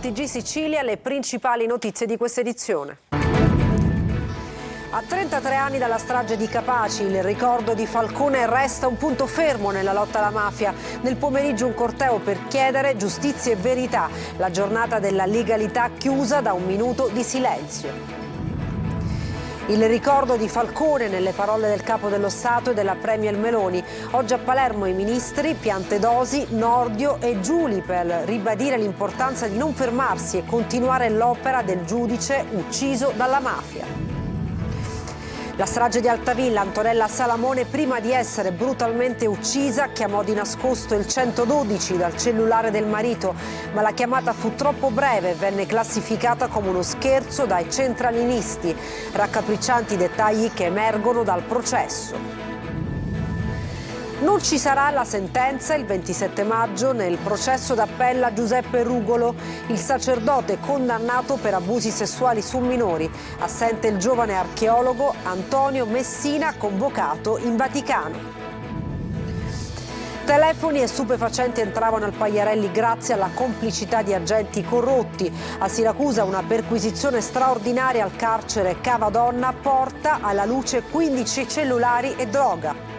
TG Sicilia, le principali notizie di questa edizione. A 33 anni dalla strage di Capaci, il ricordo di Falcone resta un punto fermo nella lotta alla mafia. Nel pomeriggio un corteo per chiedere giustizia e verità. La giornata della legalità chiusa da un minuto di silenzio. Il ricordo di Falcone nelle parole del Capo dello Stato e della Premier Meloni. Oggi a Palermo i ministri Piantedosi, Nordio e Giuli per ribadire l'importanza di non fermarsi e continuare l'opera del giudice ucciso dalla mafia. La strage di Altavilla, Antonella Salamone, prima di essere brutalmente uccisa, chiamò di nascosto il 112 dal cellulare del marito, ma la chiamata fu troppo breve e venne classificata come uno scherzo dai centralinisti. Raccapriccianti dettagli che emergono dal processo. Non ci sarà la sentenza il 27 maggio nel processo d'appello a Giuseppe Rugolo, il sacerdote condannato per abusi sessuali su minori. Assente il giovane archeologo Antonio Messina, convocato in Vaticano. Telefoni e stupefacenti entravano al Pagliarelli grazie alla complicità di agenti corrotti. A Siracusa una perquisizione straordinaria al carcere Cavadonna porta alla luce 15 cellulari e droga.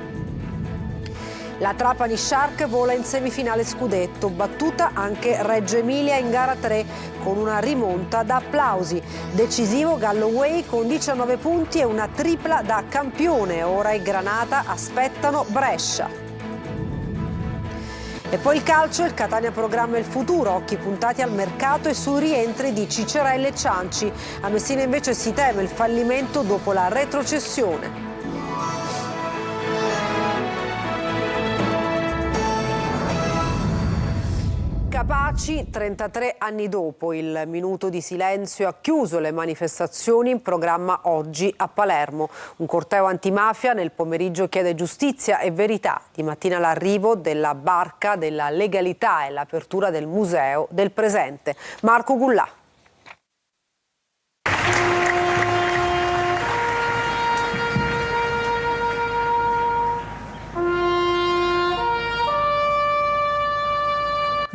La Trapani Shark vola in semifinale scudetto, battuta anche Reggio Emilia in gara 3 con una rimonta da applausi. Decisivo Galloway con 19 punti e una tripla da campione. Ora i Granata aspettano Brescia. E poi il calcio, il Catania programma il futuro, occhi puntati al mercato e sui rientri di Cicerelli e Cianci. A Messina invece si teme il fallimento dopo la retrocessione. Capaci, 33 anni dopo, il minuto di silenzio ha chiuso le manifestazioni in programma oggi a Palermo. Un corteo antimafia nel pomeriggio chiede giustizia e verità. Di mattina l'arrivo della barca della legalità e l'apertura del museo del presente. Marco Gullà.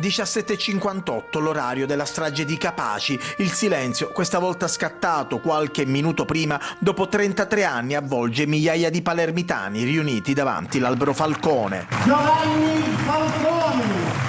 – 17:58 l'orario della strage di Capaci. Il silenzio, questa volta scattato qualche minuto prima, dopo 33 anni avvolge migliaia di palermitani riuniti davanti l'albero Falcone. Giovanni Falcone!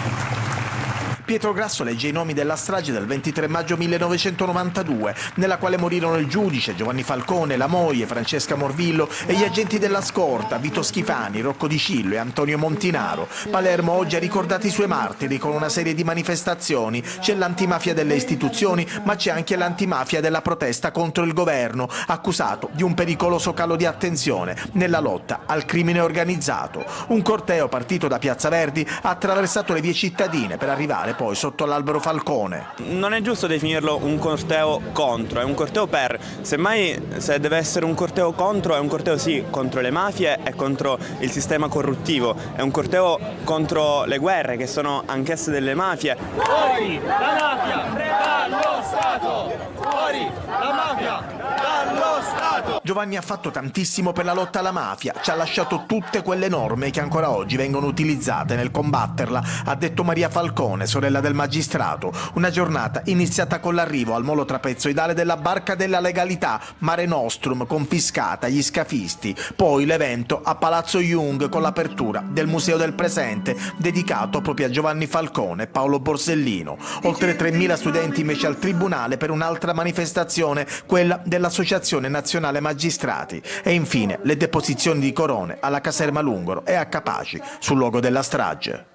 Pietro Grasso legge i nomi della strage del 23 maggio 1992, nella quale morirono il giudice Giovanni Falcone, la moglie Francesca Morvillo e gli agenti della scorta Vito Schifani, Rocco Di Cillo e Antonio Montinaro. Palermo oggi ha ricordato i suoi martiri con una serie di manifestazioni. C'è l'antimafia delle istituzioni, ma c'è anche l'antimafia della protesta contro il governo, accusato di un pericoloso calo di attenzione nella lotta al crimine organizzato. Un corteo partito da Piazza Verdi ha attraversato le vie cittadine per arrivare poi sotto l'albero Falcone. Non è giusto definirlo un corteo contro, è un corteo per. Semmai, se deve essere un corteo contro, è un corteo sì contro le mafie e contro il sistema corruttivo, è un corteo contro le guerre che sono anch'esse delle mafie. Fuori la mafia dallo Stato! Fuori la mafia dallo Stato! Giovanni ha fatto tantissimo per la lotta alla mafia, ci ha lasciato tutte quelle norme che ancora oggi vengono utilizzate nel combatterla, ha detto Maria Falcone, sorella del magistrato. Una giornata iniziata con l'arrivo al molo trapezoidale della barca della legalità, Mare Nostrum, confiscata agli scafisti. Poi l'evento a Palazzo Jung con l'apertura del Museo del Presente, dedicato proprio a Giovanni Falcone e Paolo Borsellino. Oltre 3.000 studenti invece al tribunale per un'altra manifestazione, quella dell'Associazione Nazionale Magistrati. E infine le deposizioni di corone alla caserma Lungoro e a Capaci, sul luogo della strage.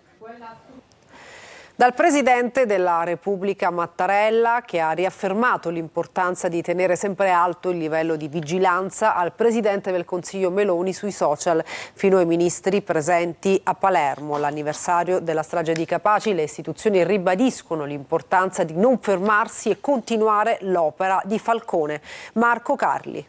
Dal Presidente della Repubblica Mattarella, che ha riaffermato l'importanza di tenere sempre alto il livello di vigilanza, al Presidente del Consiglio Meloni sui social, fino ai ministri presenti a Palermo. L'anniversario della strage di Capaci, le istituzioni ribadiscono l'importanza di non fermarsi e continuare l'opera di Falcone. Marco Carli.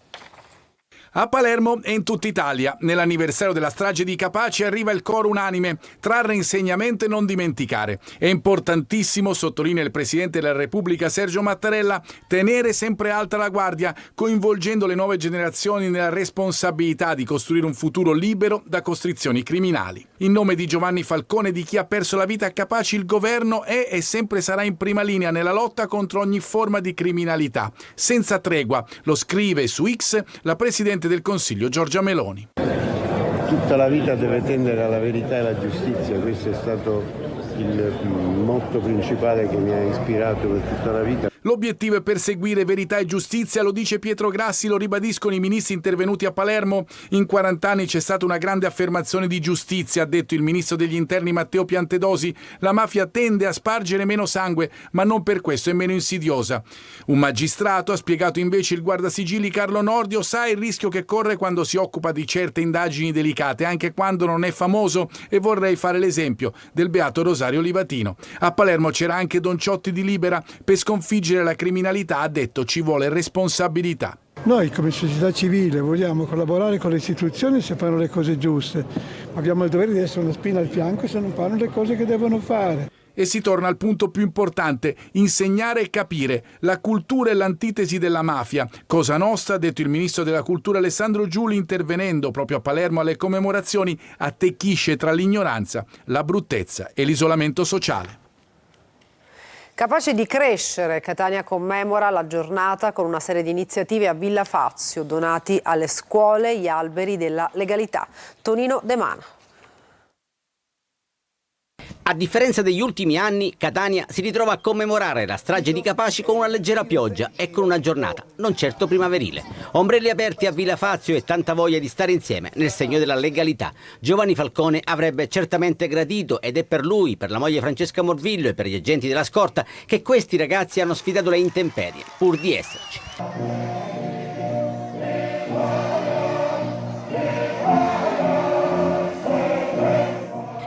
A Palermo e in tutta Italia, nell'anniversario della strage di Capaci, arriva il coro unanime: trarre insegnamento e non dimenticare. È importantissimo, sottolinea il Presidente della Repubblica Sergio Mattarella, tenere sempre alta la guardia, coinvolgendo le nuove generazioni nella responsabilità di costruire un futuro libero da costrizioni criminali. In nome di Giovanni Falcone e di chi ha perso la vita a Capaci, il governo è e sempre sarà in prima linea nella lotta contro ogni forma di criminalità, senza tregua. Lo scrive su X la Presidente del Consiglio Giorgia Meloni. Tutta la vita deve tendere alla verità e alla giustizia, questo è stato il motto principale che mi ha ispirato per tutta la vita. L'obiettivo è perseguire verità e giustizia, lo dice Pietro Grassi, lo ribadiscono i ministri intervenuti a Palermo. In 40 anni c'è stata una grande affermazione di giustizia, ha detto il ministro degli interni Matteo Piantedosi. La mafia tende a spargere meno sangue, ma non per questo è meno insidiosa. Un magistrato, ha spiegato invece il guardasigilli Carlo Nordio, sa il rischio che corre quando si occupa di certe indagini delicate, anche quando non è famoso, e vorrei fare l'esempio del beato Rosario Livatino. A Palermo c'era anche Don Ciotti di Libera. Per sconfiggere la criminalità, ha detto, ci vuole responsabilità. Noi come società civile vogliamo collaborare con le istituzioni se fanno le cose giuste, ma abbiamo il dovere di essere una spina al fianco se non fanno le cose che devono fare. E si torna al punto più importante: insegnare e capire. La cultura è l'antitesi della mafia. Cosa nostra, ha detto il ministro della cultura Alessandro Giuli, intervenendo proprio a Palermo alle commemorazioni, attecchisce tra l'ignoranza, la bruttezza e l'isolamento sociale. Capace di crescere, Catania commemora la giornata con una serie di iniziative a Villa Fazio, donati alle scuole gli alberi della legalità. Tonino De Mana. A differenza degli ultimi anni, Catania si ritrova a commemorare la strage di Capaci con una leggera pioggia e con una giornata non certo primaverile. Ombrelli aperti a Villa Fazio e tanta voglia di stare insieme nel segno della legalità. Giovanni Falcone avrebbe certamente gradito, ed è per lui, per la moglie Francesca Morvillo e per gli agenti della scorta, che questi ragazzi hanno sfidato le intemperie, pur di esserci.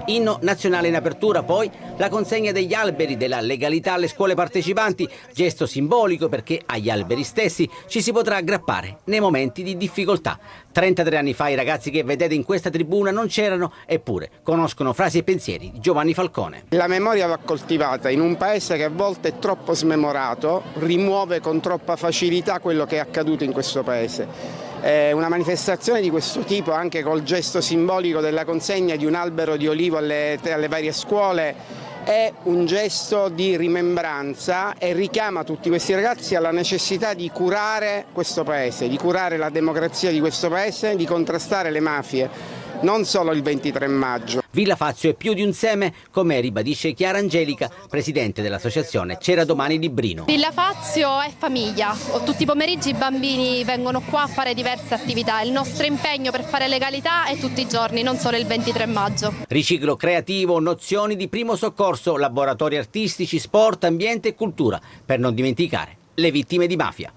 Inno nazionale in apertura, poi la consegna degli alberi della legalità alle scuole partecipanti, gesto simbolico perché agli alberi stessi ci si potrà aggrappare nei momenti di difficoltà. 33 anni fa i ragazzi che vedete in questa tribuna non c'erano, eppure conoscono frasi e pensieri di Giovanni Falcone. La memoria va coltivata in un paese che a volte è troppo smemorato, rimuove con troppa facilità quello che è accaduto in questo paese. Una manifestazione di questo tipo, anche col gesto simbolico della consegna di un albero di olivo alle varie scuole, è un gesto di rimembranza e richiama tutti questi ragazzi alla necessità di curare questo paese, di curare la democrazia di questo paese, di contrastare le mafie. Non solo il 23 maggio. Villa Fazio è più di un seme, come ribadisce Chiara Angelica, presidente dell'associazione C'era Domani Librino. Villa Fazio è famiglia. Tutti i pomeriggi i bambini vengono qua a fare diverse attività. Il nostro impegno per fare legalità è tutti i giorni, non solo il 23 maggio. Riciclo creativo, nozioni di primo soccorso, laboratori artistici, sport, ambiente e cultura, per non dimenticare le vittime di mafia.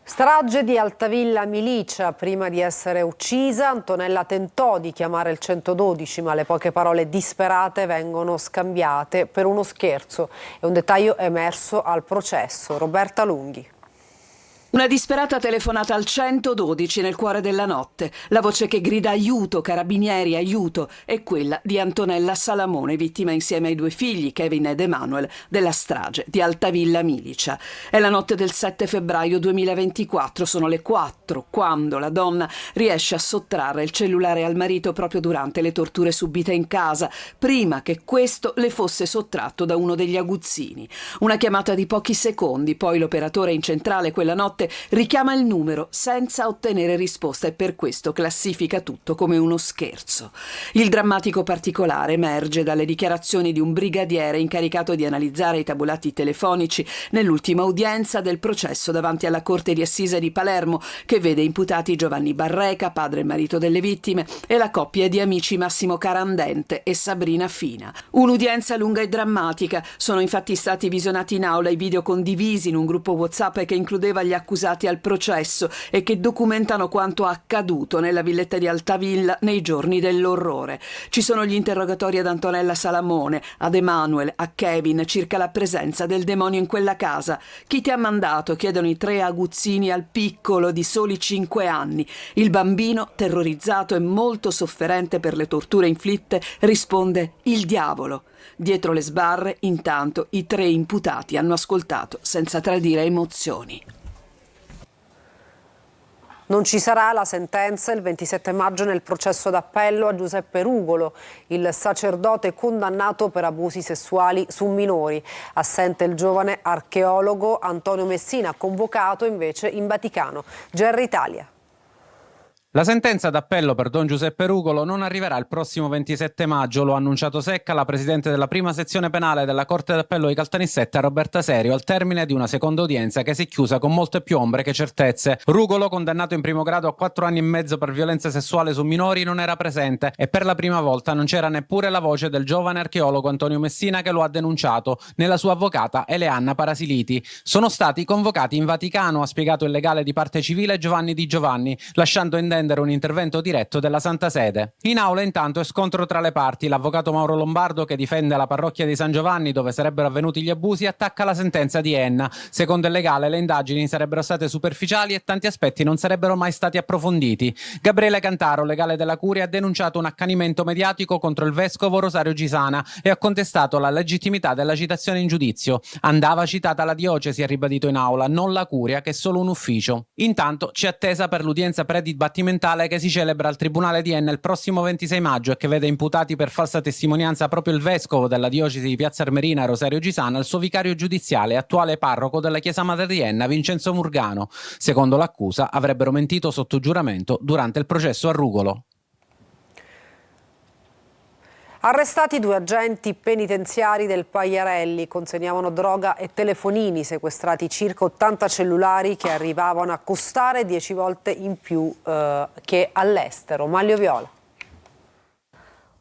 Strage di Altavilla Milicia. Prima di essere uccisa, Antonella tentò di chiamare il 112, ma le poche parole disperate vengono scambiate per uno scherzo. È un dettaglio emerso al processo. Roberta Lunghi. Una disperata telefonata al 112 nel cuore della notte. La voce che grida aiuto, carabinieri, aiuto, è quella di Antonella Salamone, vittima insieme ai due figli, Kevin ed Emanuel, della strage di Altavilla Milicia. È la notte del 7 febbraio 2024, sono le 4, quando la donna riesce a sottrarre il cellulare al marito proprio durante le torture subite in casa, prima che questo le fosse sottratto da uno degli aguzzini. Una chiamata di pochi secondi, poi l'operatore in centrale quella notte richiama il numero senza ottenere risposta e per questo classifica tutto come uno scherzo. Il drammatico particolare emerge dalle dichiarazioni di un brigadiere incaricato di analizzare i tabulati telefonici nell'ultima udienza del processo davanti alla Corte di Assise di Palermo, che vede imputati Giovanni Barreca, padre e marito delle vittime, e la coppia di amici Massimo Carandente e Sabrina Fina. Un'udienza lunga e drammatica. Sono infatti stati visionati in aula i video condivisi in un gruppo WhatsApp che includeva gli accusati accusati al processo e che documentano quanto accaduto nella villetta di Altavilla nei giorni dell'orrore. Ci sono gli interrogatori ad Antonella Salamone, ad Emanuel, a Kevin circa la presenza del demonio in quella casa. Chi ti ha mandato? Chiedono i 3 aguzzini al piccolo di soli 5 anni. Il bambino, terrorizzato e molto sofferente per le torture inflitte, risponde: il diavolo. Dietro le sbarre, intanto, i 3 imputati hanno ascoltato senza tradire emozioni. Non ci sarà la sentenza il 27 maggio nel processo d'appello a Giuseppe Rugolo, il sacerdote condannato per abusi sessuali su minori. Assente il giovane archeologo Antonio Messina, convocato invece in Vaticano. GR Italia. La sentenza d'appello per Don Giuseppe Rugolo non arriverà il prossimo 27 maggio, lo ha annunciato Secca, la presidente della prima sezione penale della Corte d'Appello di Caltanissetta, Roberta Serio, al termine di una seconda udienza che si è chiusa con molte più ombre che certezze. Rugolo, condannato in primo grado a 4 anni e mezzo per violenza sessuale su minori, non era presente e per la prima volta non c'era neppure la voce del giovane archeologo Antonio Messina che lo ha denunciato, né la sua avvocata Eleanna Parasiliti. Sono stati convocati in Vaticano, ha spiegato il legale di parte civile Giovanni Di Giovanni, lasciando intendere un intervento diretto della Santa Sede. In aula intanto è scontro tra le parti. L'avvocato Mauro Lombardo, che difende la parrocchia di San Giovanni dove sarebbero avvenuti gli abusi, attacca la sentenza di Enna. Secondo il legale le indagini sarebbero state superficiali e tanti aspetti non sarebbero mai stati approfonditi. Gabriele Cantaro, legale della Curia, ha denunciato un accanimento mediatico contro il vescovo Rosario Gisana e ha contestato la legittimità della citazione in giudizio. Andava citata la diocesi, ha ribadito in aula, non la Curia, che è solo un ufficio. Intanto c'è attesa per l'udienza predibattimentale che si celebra al Tribunale di Enna il prossimo 26 maggio e che vede imputati per falsa testimonianza proprio il vescovo della diocesi di Piazza Armerina, Rosario Gisana, il suo vicario giudiziale e attuale parroco della Chiesa Madre di Enna, Vincenzo Murgano. Secondo l'accusa avrebbero mentito sotto giuramento durante il processo a Rugolo. Arrestati 2 agenti penitenziari del Pagliarelli, consegnavano droga e telefonini, sequestrati circa 80 cellulari che arrivavano a costare 10 volte in più che all'estero. Maglio Viola.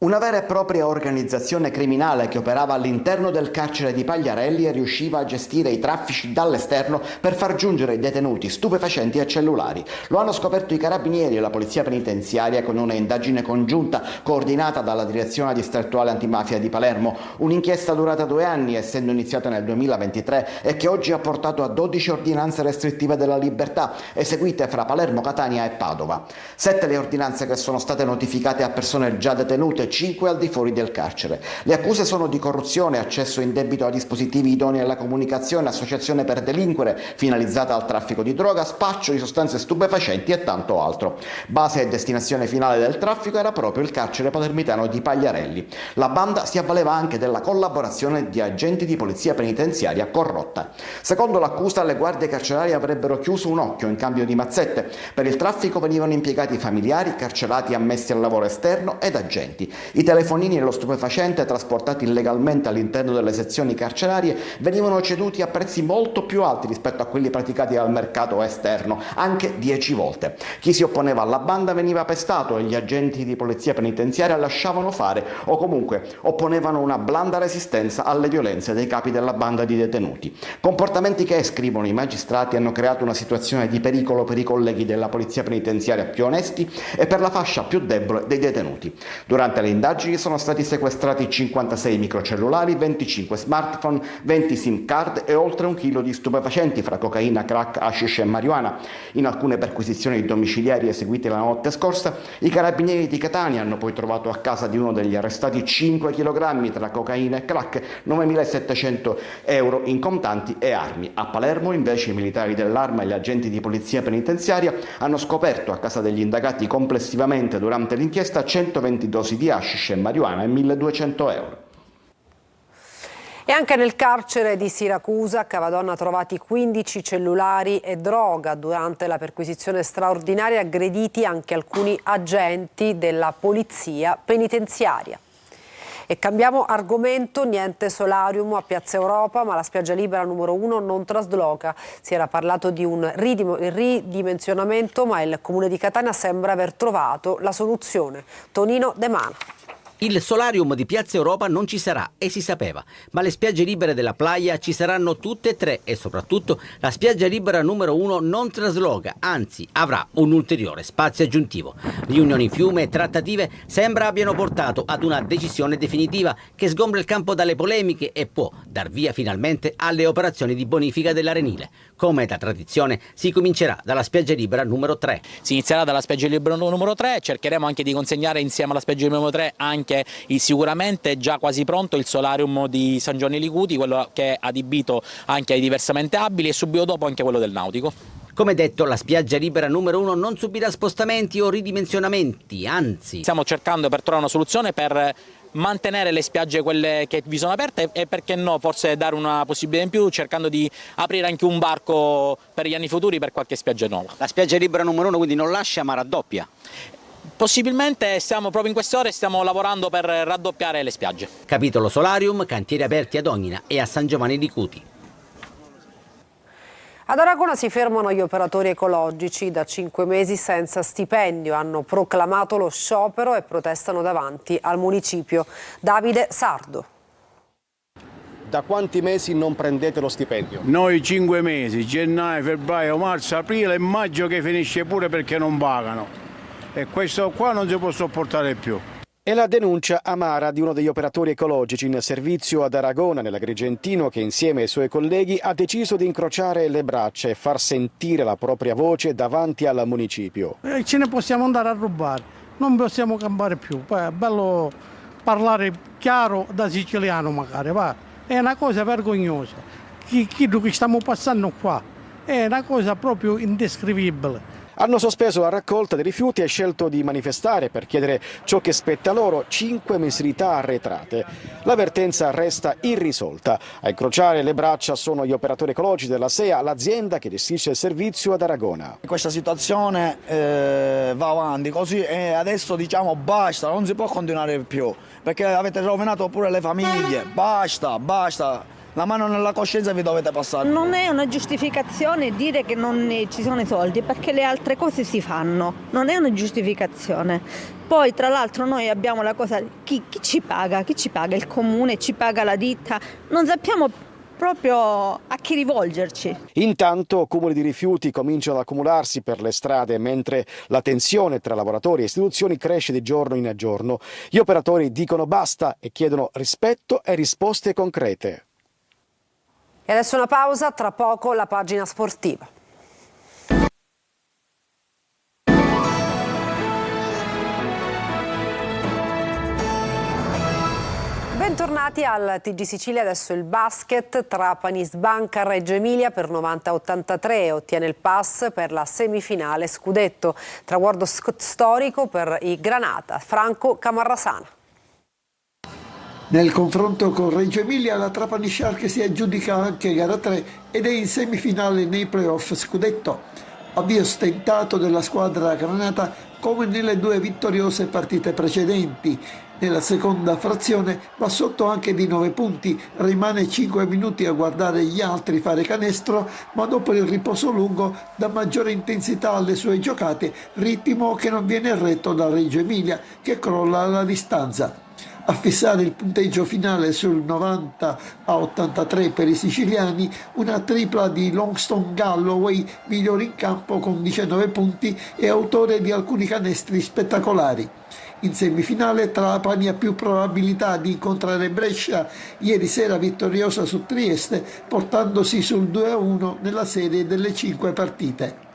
Una vera e propria organizzazione criminale che operava all'interno del carcere di Pagliarelli e riusciva a gestire i traffici dall'esterno per far giungere ai detenuti stupefacenti e cellulari. Lo hanno scoperto i carabinieri e la polizia penitenziaria con una indagine congiunta coordinata dalla direzione distrettuale antimafia di Palermo. Un'inchiesta durata 2 anni, essendo iniziata nel 2023 e che oggi ha portato a 12 ordinanze restrittive della libertà eseguite fra Palermo, Catania e Padova. 7 le ordinanze che sono state notificate a persone già detenute, 5 al di fuori del carcere. Le accuse sono di corruzione, accesso indebito a dispositivi idonei alla comunicazione, associazione per delinquere finalizzata al traffico di droga, spaccio di sostanze stupefacenti e tanto altro. Base e destinazione finale del traffico era proprio il carcere palermitano di Pagliarelli. La banda si avvaleva anche della collaborazione di agenti di polizia penitenziaria corrotta. Secondo l'accusa, le guardie carcerarie avrebbero chiuso un occhio in cambio di mazzette. Per il traffico venivano impiegati familiari, carcerati ammessi al lavoro esterno ed agenti. I telefonini e lo stupefacente trasportati illegalmente all'interno delle sezioni carcerarie venivano ceduti a prezzi molto più alti rispetto a quelli praticati al mercato esterno, anche 10 volte. Chi si opponeva alla banda veniva pestato e gli agenti di polizia penitenziaria lasciavano fare o comunque opponevano una blanda resistenza alle violenze dei capi della banda di detenuti. Comportamenti che, scrivono i magistrati, hanno creato una situazione di pericolo per i colleghi della polizia penitenziaria più onesti e per la fascia più debole dei detenuti. Durante le indagini sono stati sequestrati 56 microcellulari, 25 smartphone, 20 SIM card e oltre 1 chilo di stupefacenti fra cocaina, crack, hashish e marijuana. In alcune perquisizioni domiciliari eseguite la notte scorsa, i carabinieri di Catania hanno poi trovato a casa di uno degli arrestati 5 kg tra cocaina e crack, 9.700 euro in contanti e armi. A Palermo invece i militari dell'Arma e gli agenti di polizia penitenziaria hanno scoperto a casa degli indagati complessivamente durante l'inchiesta 120 dosi di hashish e marijuana e 1.200 euro. E anche nel carcere di Siracusa a Cavadonna trovati 15 cellulari e droga. Durante la perquisizione straordinaria aggrediti anche alcuni agenti della polizia penitenziaria. E cambiamo argomento, niente solarium a Piazza Europa, ma la spiaggia libera numero 1 non trasloca. Si era parlato di un ridimensionamento, ma il Comune di Catania sembra aver trovato la soluzione. Tonino De Mana. Il solarium di Piazza Europa non ci sarà e si sapeva, ma le spiagge libere della Playa ci saranno tutte e tre e soprattutto la spiaggia libera numero 1 non trasloca, anzi avrà un ulteriore spazio aggiuntivo. Riunioni fiume e trattative sembra abbiano portato ad una decisione definitiva che sgombra il campo dalle polemiche e può dar via finalmente alle operazioni di bonifica dell'arenile. Come da tradizione si comincerà dalla spiaggia libera numero 3. Si inizierà dalla spiaggia libera numero 3, cercheremo anche di consegnare insieme alla spiaggia libera numero 3 anche sicuramente già quasi pronto il solarium di San Giovanni Licuti, quello che è adibito anche ai diversamente abili, e subito dopo anche quello del nautico. Come detto, la spiaggia libera numero 1 non subirà spostamenti o ridimensionamenti, anzi. Stiamo cercando per trovare una soluzione per mantenere le spiagge quelle che vi sono aperte e perché no forse dare una possibilità in più, cercando di aprire anche un varco per gli anni futuri per qualche spiaggia nuova. La spiaggia libera numero 1 quindi non lascia ma raddoppia? Possibilmente proprio in queste ore stiamo lavorando per raddoppiare le spiagge. Capitolo solarium, cantieri aperti ad Ognina e a San Giovanni Licuti. Ad Aragona si fermano gli operatori ecologici da 5 mesi senza stipendio. Hanno proclamato lo sciopero e protestano davanti al municipio. Davide Sardo. Da quanti mesi non prendete lo stipendio? Noi 5 mesi, gennaio, febbraio, marzo, aprile e maggio, che finisce pure perché non pagano. E questo qua non si può sopportare più. È la denuncia amara di uno degli operatori ecologici in servizio ad Aragona, nell'Agrigentino, che insieme ai suoi colleghi ha deciso di incrociare le braccia e far sentire la propria voce davanti al municipio. Ce ne possiamo andare a rubare, non possiamo campare più. Poi è bello parlare chiaro da siciliano magari, va. È una cosa vergognosa. Quello che stiamo passando qua è una cosa proprio indescrivibile. Hanno sospeso la raccolta dei rifiuti e scelto di manifestare per chiedere ciò che spetta loro, 5 mensilità arretrate. La vertenza resta irrisolta. A incrociare le braccia sono gli operatori ecologici della SEA, l'azienda che gestisce il servizio ad Aragona. Questa situazione va avanti così e adesso diciamo basta, non si può continuare più, perché avete rovinato pure le famiglie, basta, basta. La mano nella coscienza vi dovete passare. Non è una giustificazione dire che non ci sono i soldi, perché le altre cose si fanno, non è una giustificazione. Poi tra l'altro noi abbiamo la cosa, chi ci paga? Chi ci paga? Il comune, ci paga la ditta? Non sappiamo proprio a chi rivolgerci. Intanto cumuli di rifiuti cominciano ad accumularsi per le strade, mentre la tensione tra lavoratori e istituzioni cresce di giorno in giorno. Gli operatori dicono basta e chiedono rispetto e risposte concrete. E adesso una pausa, tra poco la pagina sportiva. Bentornati al TG Sicilia, adesso il basket. Trapani sbanca Reggio Emilia per 90-83 e ottiene il pass per la semifinale scudetto. Traguardo storico per i Granata. Franco Camarrasana. Nel confronto con Reggio Emilia la Trapani Shark si aggiudica anche gara 3 ed è in semifinale nei playoff scudetto. Avvio stentato della squadra granata come nelle 2 vittoriose partite precedenti. Nella seconda frazione va sotto anche di 9 punti, rimane 5 minuti a guardare gli altri fare canestro, ma dopo il riposo lungo dà maggiore intensità alle sue giocate, ritmo che non viene retto da Reggio Emilia che crolla la distanza. A fissare il punteggio finale sul 90-83 per i siciliani, una tripla di Longston Galloway, migliore in campo con 19 punti e autore di alcuni canestri spettacolari. In semifinale Trapani ha più probabilità di incontrare Brescia, ieri sera vittoriosa su Trieste, portandosi sul 2-1 nella serie delle 5 partite.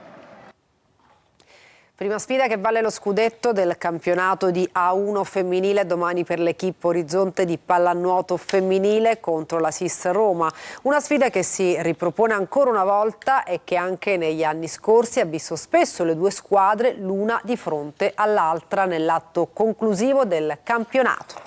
Prima sfida che vale lo scudetto del campionato di A1 femminile domani per l'equipe Orizzonte di pallanuoto femminile contro la SIS Roma. Una sfida che si ripropone ancora una volta e che anche negli anni scorsi ha visto spesso le due squadre l'una di fronte all'altra nell'atto conclusivo del campionato.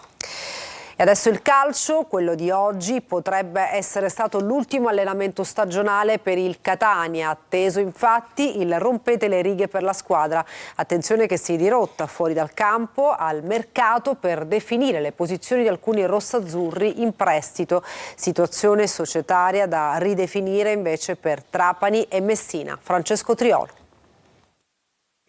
E adesso il calcio, quello di oggi, potrebbe essere stato l'ultimo allenamento stagionale per il Catania. Atteso infatti il rompete le righe per la squadra. Attenzione che si dirotta fuori dal campo al mercato per definire le posizioni di alcuni rossazzurri in prestito. Situazione societaria da ridefinire invece per Trapani e Messina. Francesco Triolo.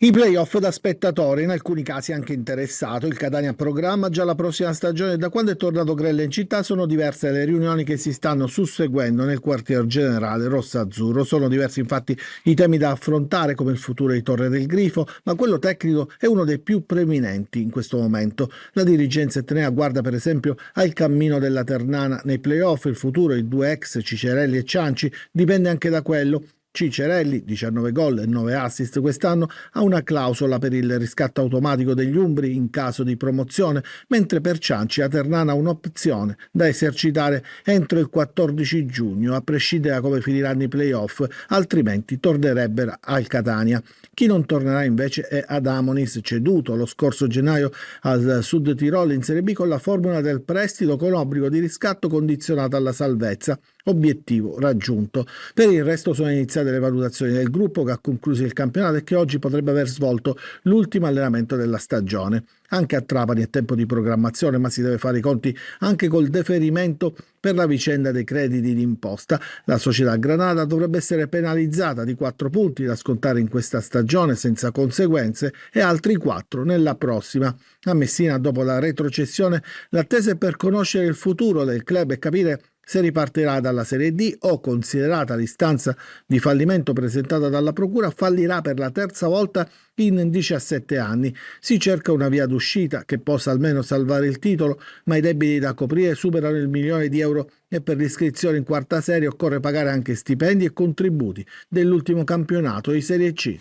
I play-off da spettatore, in alcuni casi anche interessato. Il Catania programma già la prossima stagione. Da quando è tornato Grella in città sono diverse le riunioni che si stanno susseguendo nel quartier generale rossa-azzurro. Sono diversi infatti i temi da affrontare, come il futuro di Torre del Grifo, ma quello tecnico è uno dei più preminenti in questo momento. La dirigenza etnea guarda per esempio al cammino della Ternana nei play-off. Il futuro di due ex Cicerelli e Cianci dipende anche da quello. Cicerelli, 19 gol e 9 assist quest'anno, ha una clausola per il riscatto automatico degli umbri in caso di promozione, mentre per Cianci a Ternana ha un'opzione da esercitare entro il 14 giugno, a prescindere da come finiranno i play-off, altrimenti tornerebbero al Catania. Chi non tornerà invece è Adamonis, ceduto lo scorso gennaio al Sud Tirolo in Serie B con la formula del prestito con obbligo di riscatto condizionato alla salvezza. Obiettivo raggiunto. Per il resto sono iniziate le valutazioni del gruppo che ha concluso il campionato e che oggi potrebbe aver svolto l'ultimo allenamento della stagione. Anche a Trapani è tempo di programmazione, ma si deve fare i conti anche col deferimento per la vicenda dei crediti d'imposta. La società Granada dovrebbe essere penalizzata di 4 punti da scontare in questa stagione senza conseguenze e altri 4 nella prossima. A Messina, dopo la retrocessione, l'attesa è per conoscere il futuro del club e capire se ripartirà dalla Serie D o, considerata l'istanza di fallimento presentata dalla Procura, fallirà per la terza volta in 17 anni. Si cerca una via d'uscita che possa almeno salvare il titolo, ma i debiti da coprire superano il €1.000.000 e per l'iscrizione in quarta serie occorre pagare anche stipendi e contributi dell'ultimo campionato di Serie C.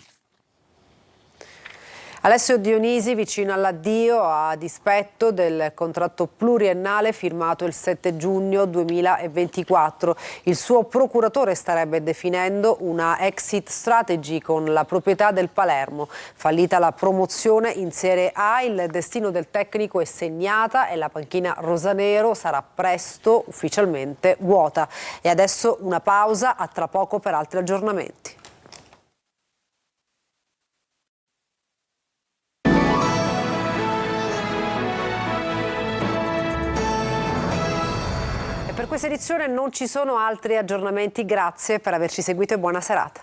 Alessio Dionisi vicino all'addio a dispetto del contratto pluriennale firmato il 7 giugno 2024. Il suo procuratore starebbe definendo una exit strategy con la proprietà del Palermo. Fallita la promozione in Serie A, il destino del tecnico è segnata e la panchina rosanero sarà presto ufficialmente vuota. E adesso una pausa, a tra poco per altri aggiornamenti. Per questa edizione non ci sono altri aggiornamenti, grazie per averci seguito e buona serata.